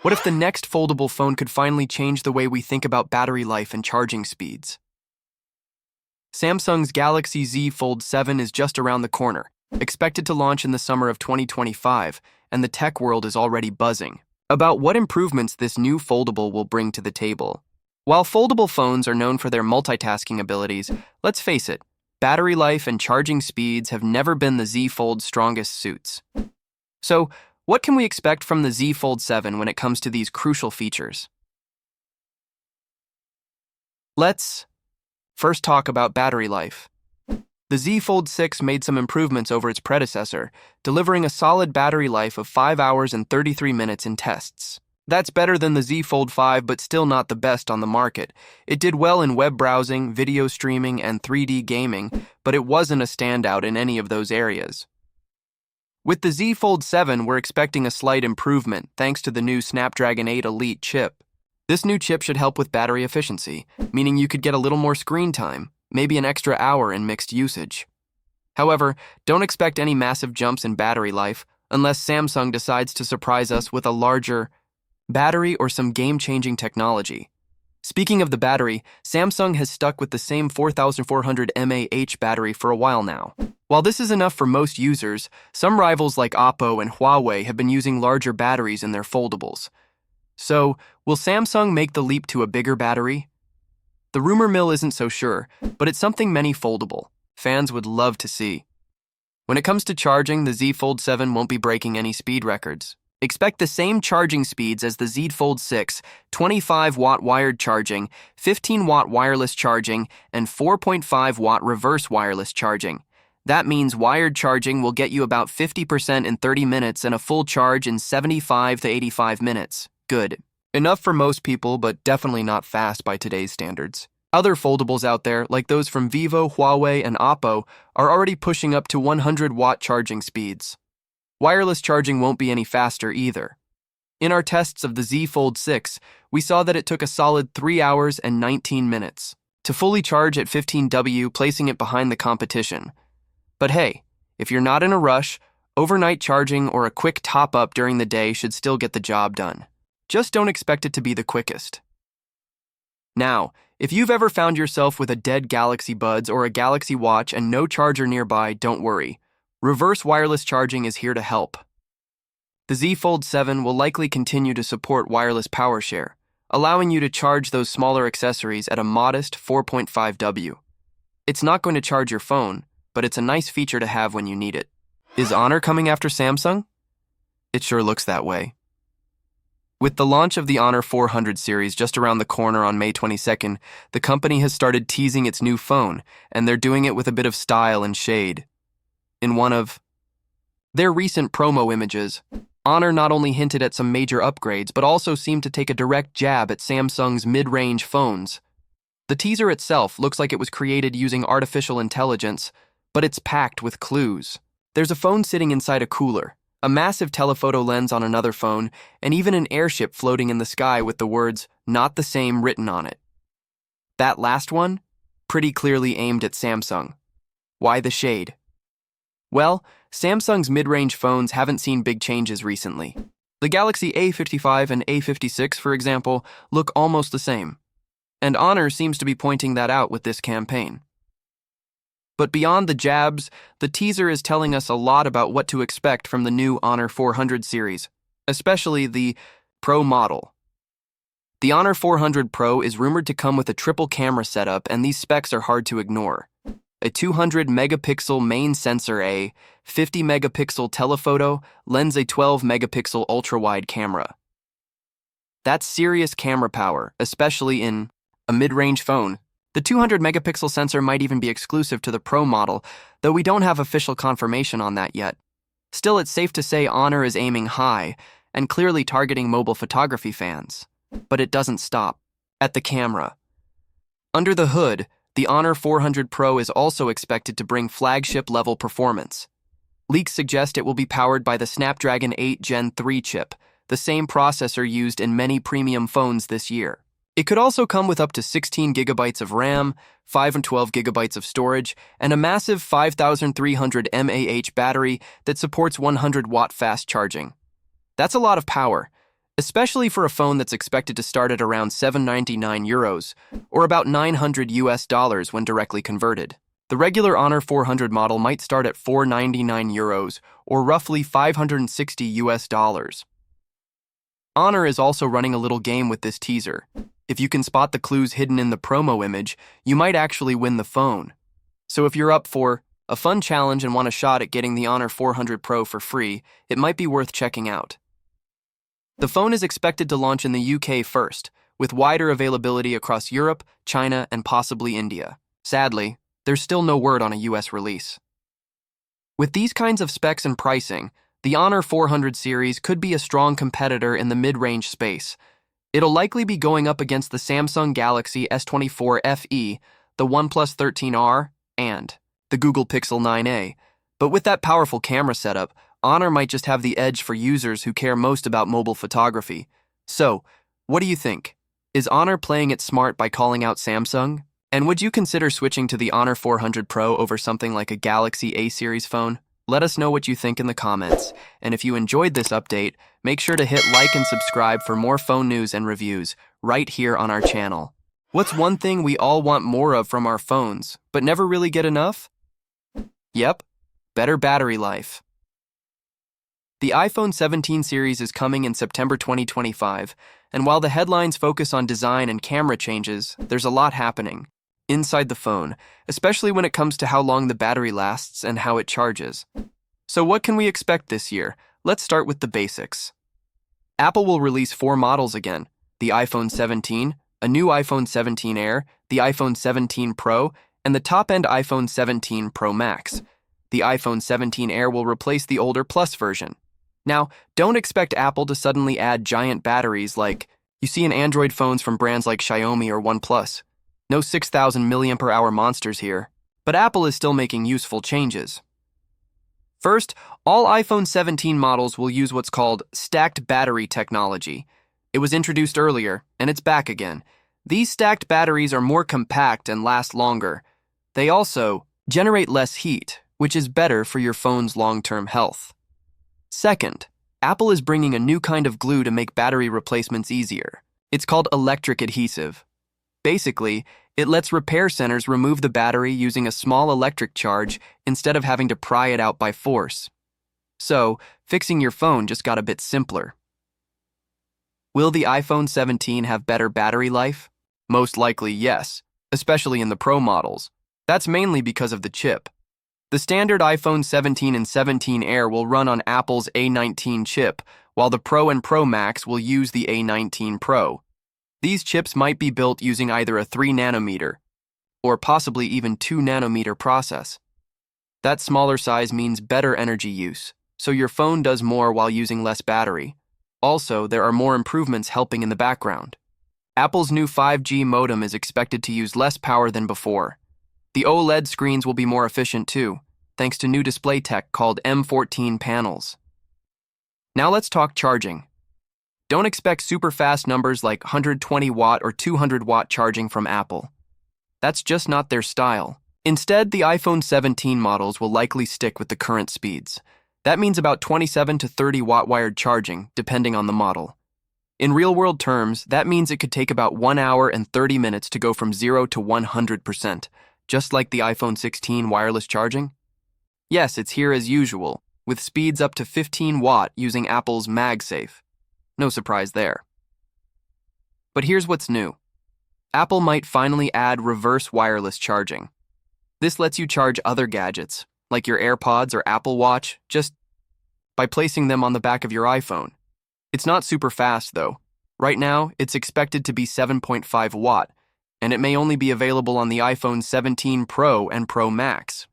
What if the next foldable phone could finally change the way we think about battery life and charging speeds? Samsung's Galaxy Z Fold 7 is just around the corner, expected to launch in the summer of 2025, and the tech world is already buzzing about what improvements this new foldable will bring to the table. While foldable phones are known for their multitasking abilities, let's face it, battery life and charging speeds have never been the Z Fold's strongest suits. So, what can we expect from the Z Fold 7 when it comes to these crucial features? Let's first talk about battery life. The Z Fold 6 made some improvements over its predecessor, delivering a solid battery life of 5 hours and 33 minutes in tests. That's better than the Z Fold 5, but still not the best on the market. It did well in web browsing, video streaming, and 3D gaming, but it wasn't a standout in any of those areas. With the Z Fold 7, we're expecting a slight improvement thanks to the new Snapdragon 8 Elite chip. This new chip should help with battery efficiency, meaning you could get a little more screen time, maybe an extra hour in mixed usage. However, don't expect any massive jumps in battery life unless Samsung decides to surprise us with a larger battery or some game-changing technology. Speaking of the battery, Samsung has stuck with the same 4400 mAh battery for a while now. While this is enough for most users, some rivals like Oppo and Huawei have been using larger batteries in their foldables. So, will Samsung make the leap to a bigger battery? The rumor mill isn't so sure, but it's something many foldable fans would love to see. When it comes to charging, the Z Fold 7 won't be breaking any speed records. Expect the same charging speeds as the Z Fold 6, 25-watt wired charging, 15-watt wireless charging, and 4.5-watt reverse wireless charging. That means wired charging will get you about 50% in 30 minutes and a full charge in 75 to 85 minutes. Good. Enough for most people, but definitely not fast by today's standards. Other foldables out there, like those from Vivo, Huawei, and Oppo, are already pushing up to 100-watt charging speeds. Wireless charging won't be any faster either. In our tests of the Z Fold 6, we saw that it took a solid 3 hours and 19 minutes to fully charge at 15W, placing it behind the competition. But hey, if you're not in a rush, overnight charging or a quick top-up during the day should still get the job done. Just don't expect it to be the quickest. Now, if you've ever found yourself with a dead Galaxy Buds or a Galaxy Watch and no charger nearby, don't worry. Reverse wireless charging is here to help. The Z Fold 7 will likely continue to support wireless power share, allowing you to charge those smaller accessories at a modest 4.5W. It's not going to charge your phone, but it's a nice feature to have when you need it. Is Honor coming after Samsung? It sure looks that way. With the launch of the Honor 400 series just around the corner on May 22nd, the company has started teasing its new phone, and they're doing it with a bit of style and shade. In one of their recent promo images, Honor not only hinted at some major upgrades, but also seemed to take a direct jab at Samsung's mid-range phones. The teaser itself looks like it was created using artificial intelligence, but it's packed with clues. There's a phone sitting inside a cooler, a massive telephoto lens on another phone, and even an airship floating in the sky with the words, "Not the same," written on it. That last one? Pretty clearly aimed at Samsung. Why the shade? Well, Samsung's mid-range phones haven't seen big changes recently. The Galaxy A55 and A56, for example, look almost the same. And Honor seems to be pointing that out with this campaign. But beyond the jabs, the teaser is telling us a lot about what to expect from the new Honor 400 series, especially the Pro model. The Honor 400 Pro is rumored to come with a triple camera setup, and these specs are hard to ignore. A 200-megapixel main sensor, a 50-megapixel telephoto, lens a 12-megapixel ultra-wide camera. That's serious camera power, especially in a mid-range phone. The 200-megapixel sensor might even be exclusive to the Pro model, though we don't have official confirmation on that yet. Still, it's safe to say Honor is aiming high and clearly targeting mobile photography fans. But it doesn't stop at the camera. Under the hood, the Honor 400 Pro is also expected to bring flagship-level performance. Leaks suggest it will be powered by the Snapdragon 8 Gen 3 chip, the same processor used in many premium phones this year. It could also come with up to 16 gigabytes of RAM, 5 and 12 gigabytes of storage, and a massive 5300 mAh battery that supports 100-watt fast charging. That's a lot of power, especially for a phone that's expected to start at around €799, or about $900 when directly converted. The regular Honor 400 model might start at €499, or roughly $560. Honor is also running a little game with this teaser. If you can spot the clues hidden in the promo image, you might actually win the phone. So if you're up for a fun challenge and want a shot at getting the Honor 400 Pro for free, it might be worth checking out. The phone is expected to launch in the UK first, with wider availability across Europe, China, and possibly India. Sadly, there's still no word on a US release. With these kinds of specs and pricing, the Honor 400 series could be a strong competitor in the mid-range space. It'll likely be going up against the Samsung Galaxy S24 FE, the OnePlus 13R, and the Google Pixel 9a. But with that powerful camera setup, Honor might just have the edge for users who care most about mobile photography. So, what do you think? Is Honor playing it smart by calling out Samsung? And would you consider switching to the Honor 400 Pro over something like a Galaxy A series phone? Let us know what you think in the comments. And if you enjoyed this update, make sure to hit like and subscribe for more phone news and reviews right here on our channel. What's one thing we all want more of from our phones, but never really get enough? Yep, better battery life. The iPhone 17 series is coming in September 2025, and while the headlines focus on design and camera changes, there's a lot happening inside the phone, especially when it comes to how long the battery lasts and how it charges. So what can we expect this year? Let's start with the basics. Apple will release 4 models again: the iPhone 17, a new iPhone 17 Air, the iPhone 17 Pro, and the top-end iPhone 17 Pro Max. The iPhone 17 Air will replace the older Plus version. Now, don't expect Apple to suddenly add giant batteries like you see in Android phones from brands like Xiaomi or OnePlus. No 6,000 mAh monsters here, but Apple is still making useful changes. First, all iPhone 17 models will use what's called stacked battery technology. It was introduced earlier, and it's back again. These stacked batteries are more compact and last longer. They also generate less heat, which is better for your phone's long-term health. Second, Apple is bringing a new kind of glue to make battery replacements easier. It's called electric adhesive. Basically, it lets repair centers remove the battery using a small electric charge instead of having to pry it out by force. So, fixing your phone just got a bit simpler. Will the iPhone 17 have better battery life? Most likely, yes, especially in the Pro models. That's mainly because of the chip. The standard iPhone 17 and 17 Air will run on Apple's A19 chip, while the Pro and Pro Max will use the A19 Pro. These chips might be built using either a 3nm or possibly even 2nm process. That smaller size means better energy use, so your phone does more while using less battery. Also, there are more improvements helping in the background. Apple's new 5G modem is expected to use less power than before. The OLED screens will be more efficient too, thanks to new display tech called M14 panels. Now let's talk charging. Don't expect super fast numbers like 120 watt or 200 watt charging from Apple. That's just not their style. Instead, the iPhone 17 models will likely stick with the current speeds. That means about 27 to 30 watt wired charging, depending on the model. In real-world terms, that means it could take about 1 hour and 30 minutes to go from 0 to 100%, just like the iPhone 16 wireless charging. Yes, it's here as usual, with speeds up to 15 watt using Apple's MagSafe. No surprise there. But here's what's new. Apple might finally add reverse wireless charging. This lets you charge other gadgets, like your AirPods or Apple Watch, just by placing them on the back of your iPhone. It's not super fast, though. Right now, it's expected to be 7.5 watt, and it may only be available on the iPhone 17 Pro and Pro Max.